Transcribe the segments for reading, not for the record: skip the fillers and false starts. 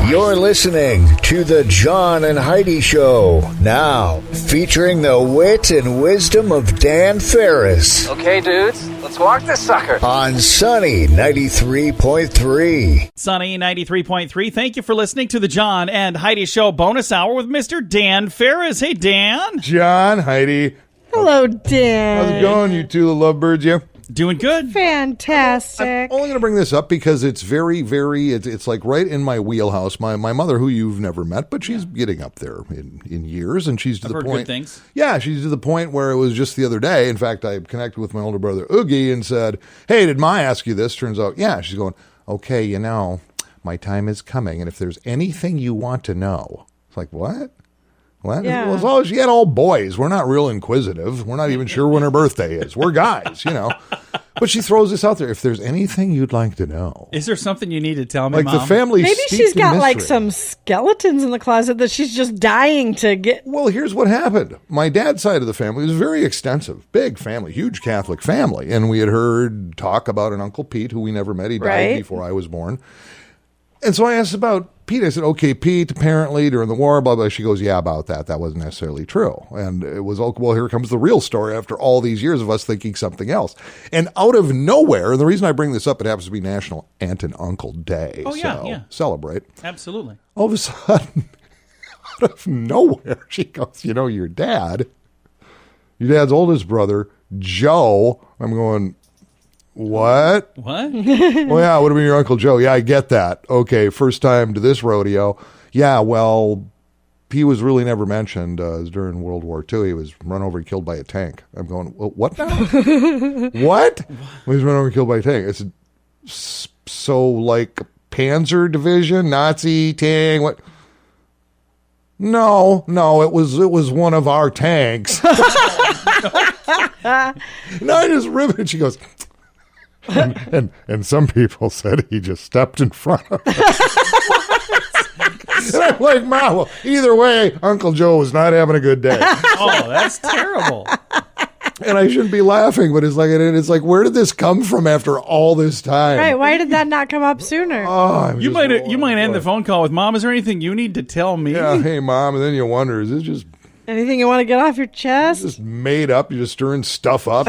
You're listening to the John and Heidi Show, now featuring the wit and wisdom of Dan Farris. Okay, dudes, let's walk this sucker. On Sunny 93.3. Sunny 93.3. Thank you for listening to the John and Heidi Show bonus hour with Mr. Dan Farris. Hey, Dan. John, Heidi. Hello, Dan. How's it going, you two lovebirds? You? Doing good. Fantastic. I'm only going to bring this up because it's very, it's like right in my wheelhouse. My mother, who you've never met, but she's getting up there in years, and she's to I've the heard point. Good things. Yeah, she's to the point where it was just the other day. In fact, I connected with my older brother Oogie and said, "Hey, did Ma ask you this?" Turns out, yeah. She's going, "Okay, you know, my time is coming, and if there's anything you want to know," it's like, what? What? Yeah. Well, as long as she had all boys, we're not real inquisitive. We're not even sure when her birthday is. We're guys, you know. But she throws this out there. If there's anything you'd like to know. Is there something you need to tell me, like Mom? the family Maybe steeped she's in got like mystery. some skeletons in the closet that she's just dying to get. Well, here's what happened. My dad's side of the family was very extensive. Big family, huge Catholic family. And we had heard talk about an Uncle Pete who we never met. He died Right. before I was born. And so I asked about Pete. I said, "Okay, Pete, apparently during the war, blah, blah." She goes, "Yeah, about that. That wasn't necessarily true." And it was, "Oh, well, here comes the real story after all these years of us thinking something else." And out of nowhere, and the reason I bring this up, it happens to be National Aunt and Uncle Day. Oh, yeah, so yeah. Celebrate. Absolutely. All of a sudden, out of nowhere, she goes, "You know, your dad's oldest brother, Joe." I'm going, "What?" What? "Well, yeah, what about your Uncle Joe?" "Yeah, I get that." "Okay, first time to this rodeo." "Yeah, well, he was really never mentioned. It was during World War II. He was run over and killed by a tank." I'm going, "Well, what now?" "What?" "He was run over and killed by a tank." I said, "So like Panzer Division, Nazi tank, what?" No, it was one of our tanks." No, I just riveted. She goes, and some people said he just stepped in front of us. And I'm like, "Ma, well, either way, Uncle Joe was not having a good day." Oh, that's terrible. And I shouldn't be laughing, but it's like, where did this come from after all this time? Right? Why did that not come up sooner? Oh, You might end the phone call with, "Mom, is there anything you need to tell me?" Yeah, "Hey, Mom," and then you wonder, is this just Anything you want to get off your chest? made up? You're just stirring stuff up?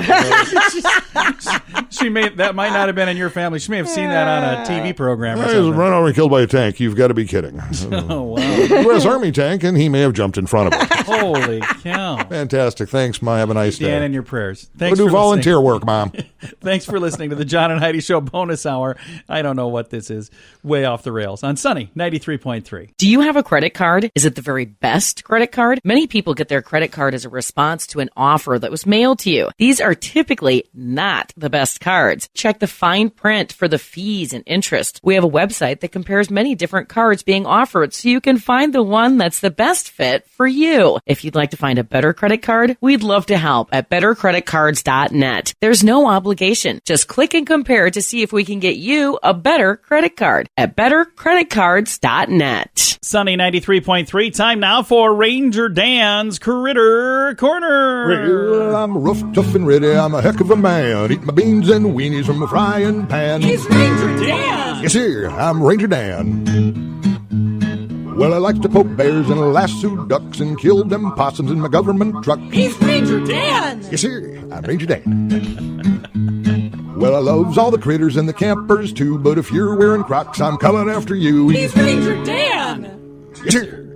She that might not have been in your family. She may have seen that on a TV program or He was something. run over and killed by a tank. You've got to be kidding. Oh, wow. U.S. Army tank, and he may have jumped in front of it. Holy cow. Fantastic. Thanks, Ma. Have a nice day. Dan, in your prayers. Go Thanks do for volunteer listening. work, Mom. Thanks for listening to the John and Heidi Show bonus hour. I don't know what this is. Way off the rails. On Sunny 93.3. Do you have a credit card? Is it the very best credit card? Many people get their credit card as a response to an offer that was mailed to you. These are typically not the best cards. Check the fine print for the fees and interest. We have a website that compares many different cards being offered so you can find the one that's the best fit for you. If you'd like to find a better credit card, we'd love to help at bettercreditcards.net. There's no obligation. Just click and compare to see if we can get you a better credit card at bettercreditcards.net. Sunny 93.3. Time now for Ranger Dan's Critter Corner. Well, I'm rough, tough, and ready. I'm a heck of a man. Eat my beans and weenies from a frying pan. He's Ranger Dan. Yes, sir. I'm Ranger Dan. Well, I like to poke bears and lasso ducks and kill them possums in my government truck. He's Ranger Dan. Yes, sir. I'm Ranger Dan. Well, I loves all the critters and the campers too, but if you're wearing Crocs, I'm coming after you. He's Ranger Dan. Yes, sir.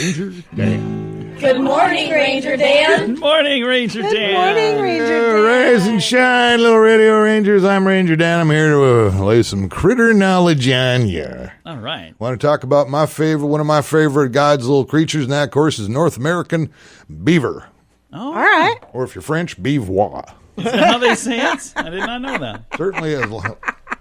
Ranger Dan. Good morning, Ranger Dan. Good morning, Ranger Dan. Good morning, Ranger Dan. Rise and shine, little radio rangers. I'm Ranger Dan. I'm here to lay some critter knowledge on you. All right. Want to talk about one of my favorite God's little creatures, and that, of course, is North American beaver. Oh, All right. Or if you're French, beavoir. is that how they say it? I did not know that. Certainly is.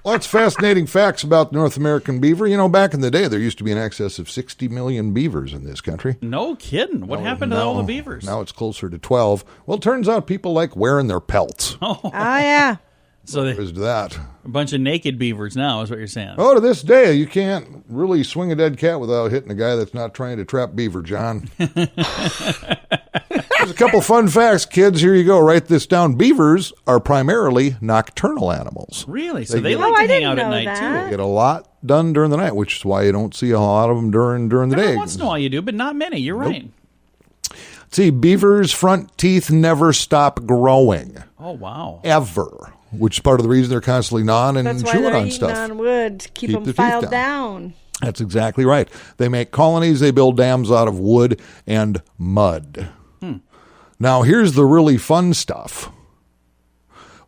Lots of fascinating facts about North American beaver. You know, back in the day, there used to be in excess of 60 million beavers in this country. No kidding. What happened to all the beavers? Now it's closer to 12. Well, it turns out people like wearing their pelts. Oh, Yeah. so There's that. a bunch of naked beavers now is what you're saying. Oh, to this day, you can't really swing a dead cat without hitting a guy that's not trying to trap beaver, John. There's a couple fun facts, kids. Here you go. Write this down. Beavers are primarily nocturnal animals. Really? So they get- like Oh, I to hang didn't out at know night, that. They get a lot done during the night, which is why you don't see a lot of them during the day. Every once in a while you do, but not many. You're right. See, beavers' front teeth never stop growing. Oh, wow. Ever. Which is part of the reason they're constantly gnawing and That's why chewing they're on eating stuff. on wood to keep the them teeth filed down. That's exactly right. They make colonies. They build dams out of wood and mud. Now, here's the really fun stuff.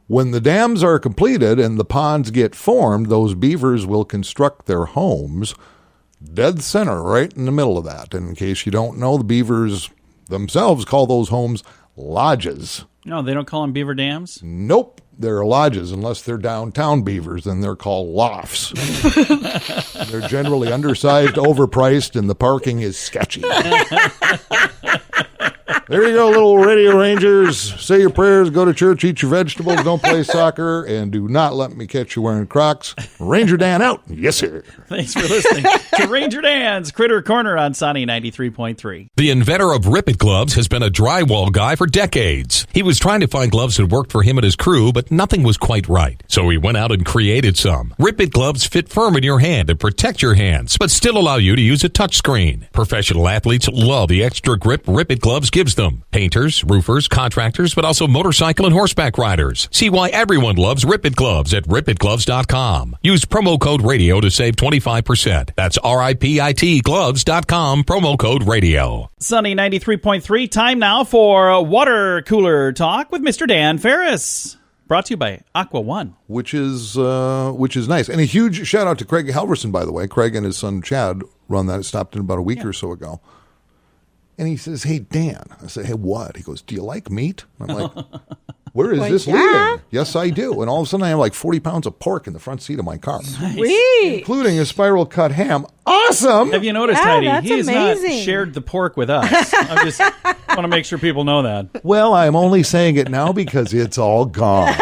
When the dams are completed and the ponds get formed, those beavers will construct their homes dead center right in the middle of that. And in case you don't know, the beavers themselves call those homes lodges. No, they don't call them beaver dams? Nope. They're lodges unless they're downtown beavers, then they're called lofts. They're generally undersized, overpriced, and the parking is sketchy. There you go, little radio rangers. Say your prayers, go to church, eat your vegetables, don't play soccer, and do not let me catch you wearing Crocs. Ranger Dan out. Yes, sir. Thanks for listening to Ranger Dan's Critter Corner on Sunny 93.3. The inventor of Rip It gloves has been a drywall guy for decades. He was trying to find gloves that worked for him and his crew, but nothing was quite right. So he went out and created some. Rip It gloves fit firm in your hand and protect your hands, but still allow you to use a touchscreen. Professional athletes love the extra grip Rip It gloves gives them. Painters, roofers, contractors, but also motorcycle and horseback riders. See why everyone loves Rip It gloves at ripitgloves.com. Use promo code radio to save 25%. That's RIPIT gloves.com, promo code radio. Sunny 93.3. Time now for Water Cooler Talk with Mr. Dan Farris. Brought to you by Aqua One. Which is nice. And a huge shout out to Craig Halverson, by the way. Craig and his son Chad run that. It stopped in about a week or so ago. And he says, "Hey, Dan." I said, "Hey, what?" He goes, "Do you like meat?" And I'm like, "Where is this leading?" Yes, I do. And all of a sudden, I have like 40 pounds of pork in the front seat of my car. Sweet. Including a spiral cut ham. Awesome! Have you noticed, Wow, Heidi? that's He has amazing. not shared the pork with us. I just want to make sure people know that. Well, I'm only saying it now because it's all gone.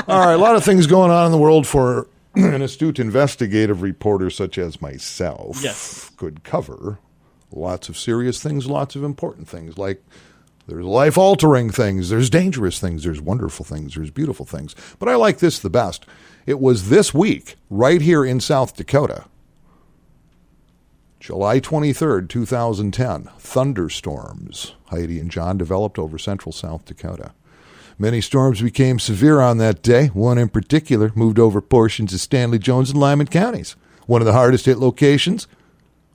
All right, a lot of things going on in the world for an astute investigative reporter such as myself. Yes. Could cover. Lots of serious things, lots of important things, like there's life-altering things, there's dangerous things, there's wonderful things, there's beautiful things. But I like this the best. It was this week, right here in South Dakota, July 23rd, 2010, thunderstorms, Heidi and John, developed over central South Dakota. Many storms became severe on that day. One in particular moved over portions of Stanley, Jones, and Lyman counties. One of the hardest hit locations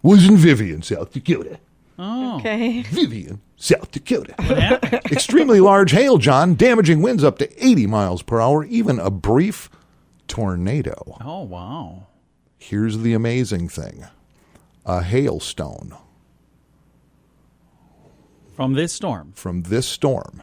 was in Vivian, South Dakota. Oh. Okay. Vivian, South Dakota. What happened? Extremely large hail, John, damaging winds up to 80 miles per hour, even a brief tornado. Oh, wow. Here's the amazing thing. A hailstone From this storm. from this storm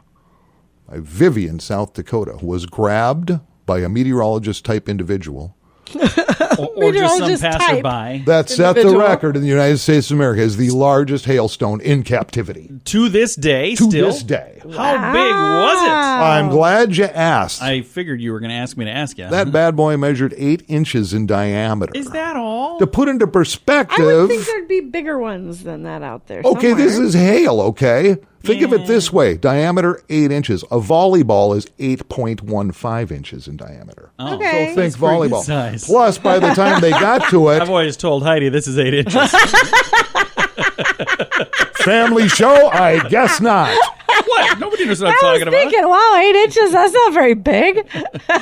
by Vivian, South Dakota, was grabbed by a meteorologist-type individual. Or just some Meteorologist type. passerby. That set the Individual. record in the United States of America as the largest hailstone in captivity. To this day, To still. this day. How big was it? I'm glad you asked. I figured you were going to ask me to ask you. That bad boy measured 8 inches in diameter. Is that all? To put into I perspective, would think there'd be bigger ones than that out there. okay, this somewhere. is hail, okay? Think of it this way. Diameter, 8 inches. A volleyball is 8.15 inches in diameter. Oh. Okay. So think That's pretty good volleyball. size. Plus, by the time they got to I've it, always told Heidi this is 8 inches. family show, I guess not. What? Nobody knows what I'm I was talking about. thinking, wow, 8 inches, that's not very big.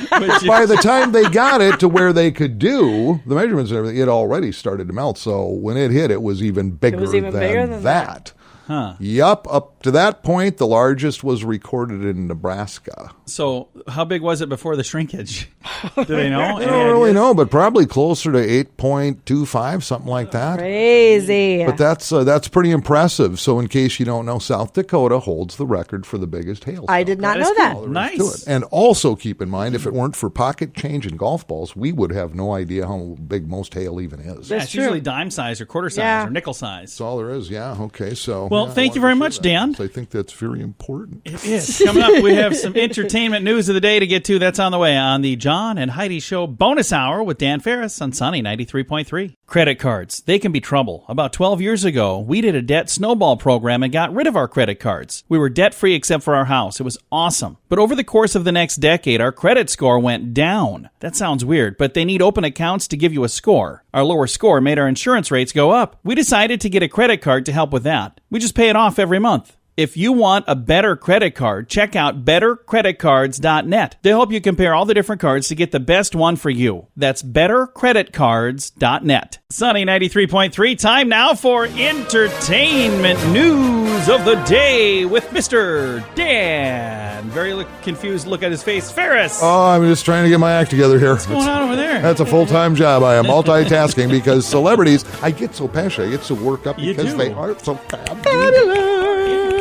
But you- By the time they got it to where they could do the measurements and everything, it already started to melt. So when it hit, it was even bigger, even bigger than that. Huh. Yup. Up to that point, the largest was recorded in Nebraska. So how big was it before the shrinkage? Do they know? I don't really know, but probably closer to 8.25, something like that. Crazy. But that's pretty impressive. So in case you don't know, South Dakota holds the record for the biggest hailstone. I did not That is know that. cool. To Nice. it. And also keep in mind, if it weren't for pocket change and golf balls, we would have no idea how big most hail even is. Yeah, That's it's true. usually dime size or quarter size Yeah. or nickel size. That's all there is. Yeah. Okay. So. Well, yeah, thank I you wanted very to say much, that, Dan. because I think that's very important. It is. Coming up, we have some entertainment news of the day to get to. That's on the way on the John and Heidi Show bonus hour with Dan Farris on Sunny 93.3. Credit cards, they can be trouble. About 12 years ago, we did a debt snowball program and got rid of our credit cards. We were debt-free except for our house. It was awesome. But over the course of the next decade, our credit score went down. That sounds weird, but they need open accounts to give you a score. Our lower score made our insurance rates go up. We decided to get a credit card to help with that. We just pay it off every month. If you want a better credit card, check out bettercreditcards.net. They help you compare all the different cards to get the best one for you. That's bettercreditcards.net. Sunny 93.3, time now for entertainment news of the day with Mr. Dan. Very confused look at his face. Farris. Oh, I'm just trying to get my act together here. What's going on over there? That's a full-time job. I am multitasking because celebrities, I get so passionate, I get so worked up because they are so fabulous.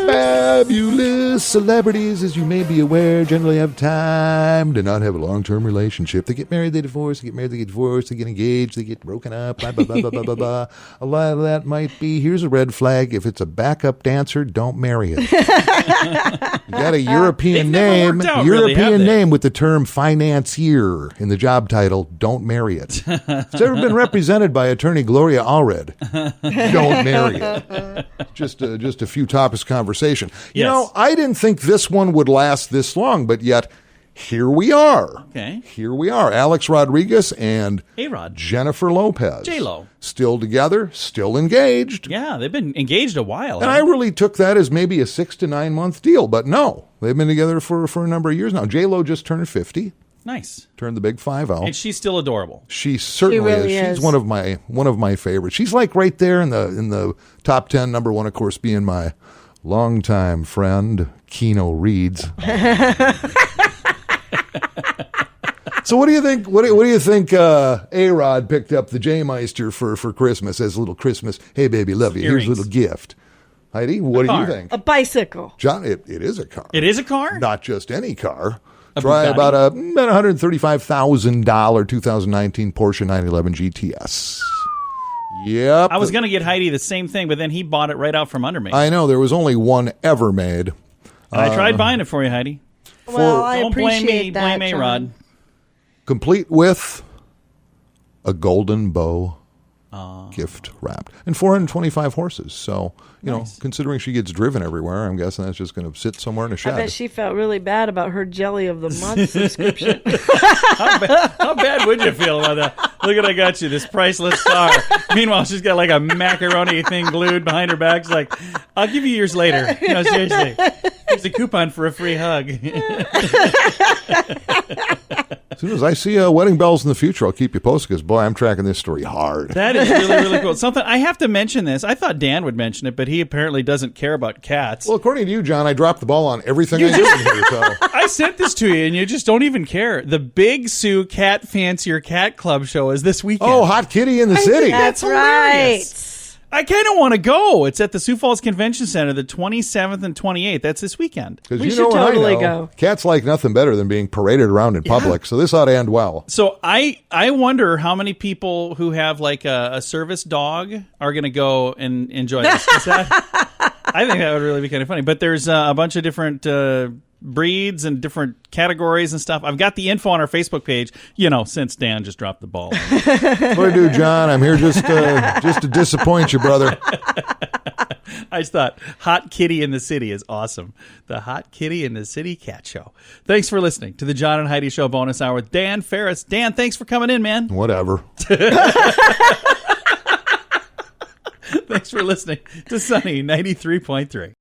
Fabulous celebrities, as you may be aware, generally have time to not have a long-term relationship. They get married, they divorce, they get married, they get divorced, they get engaged, they get broken up, blah, blah, blah, blah, blah, blah, blah. A lot of that might be, here's a red flag, if it's a backup dancer, don't marry it. You got a European name, name with the term financier in the job title, don't marry it. If it's ever been represented by attorney Gloria Allred, don't marry it. Just a few topics of conversation. You know, I didn't think this one would last this long, but yet here we are. Okay. Here we are. Alex Rodriguez and A-Rod. Jennifer Lopez. J-Lo. Still together, still engaged. Yeah, they've been engaged a while. And I really took that as maybe a 6 to 9 month deal, but no. They've been together for a number of years now. J-Lo just turned 50. Nice. Turned the big 50. And she's still adorable. She certainly really is. She's one of my favorites. She's like right there in the top 10. Number one, of course, being my longtime friend, Keanu Reeves. So what do you think? What do you think? A-Rod picked up the J-Meister for Christmas as a little Christmas. Hey, baby, love you. Earrings. Here's a little gift. Heidi, what do you car. think? A bicycle. John, it is a car. It is a car? Not just any car. A Try Bugatti? about a $135,000 2019 Porsche 911 GTS. Yep. I was going to get Heidi the same thing, but then he bought it right out from under me. I know. There was only one ever made. And I tried buying it for you, Heidi. Well, I Don't blame appreciate me. that, Blame John. A-Rod. Complete with a golden bow gift wrapped and 425 horses. So, you know, considering she gets driven everywhere, I'm guessing that's just going to sit somewhere in a shed. I bet she felt really bad about her Jelly of the Month subscription. How bad would you feel about that? Look at I got you, this priceless car. Meanwhile, she's got like a macaroni thing glued behind her back. She's like, I'll give you yours later. No, seriously. Here's a coupon for a free hug. As soon as I see wedding bells in the future, I'll keep you posted because, boy, I'm tracking this story hard. That is really, really cool. Something I have to mention this. I thought Dan would mention it, but he apparently doesn't care about cats. Well, according to you, John, I dropped the ball on everything I do in here. So. I sent this to you, and you just don't even care. The Big Sioux Cat Fancier Cat Club show is this weekend. Oh, Hot Kitty in the City. That's hilarious. right. I kind of want to go. It's at the Sioux Falls Convention Center, the 27th and 28th. That's this weekend. Because We you should know and totally I know, go. cats like nothing better than being paraded around in public, so this ought to end well. So I wonder how many people who have like a service dog are going to go and enjoy this. I think that would really be kind of funny. But there's a bunch of different breeds and different categories and stuff. I've got the info on our Facebook page, you know, since Dan just dropped the ball. What do I do, John? I'm here just to disappoint you, brother. I just thought Hot Kitty in the City is awesome. The Hot Kitty in the City Cat Show. Thanks for listening to the John and Heidi Show bonus hour with Dan Farris. Dan, thanks for coming in, man. Whatever. Thanks for listening to Sunny 93.3.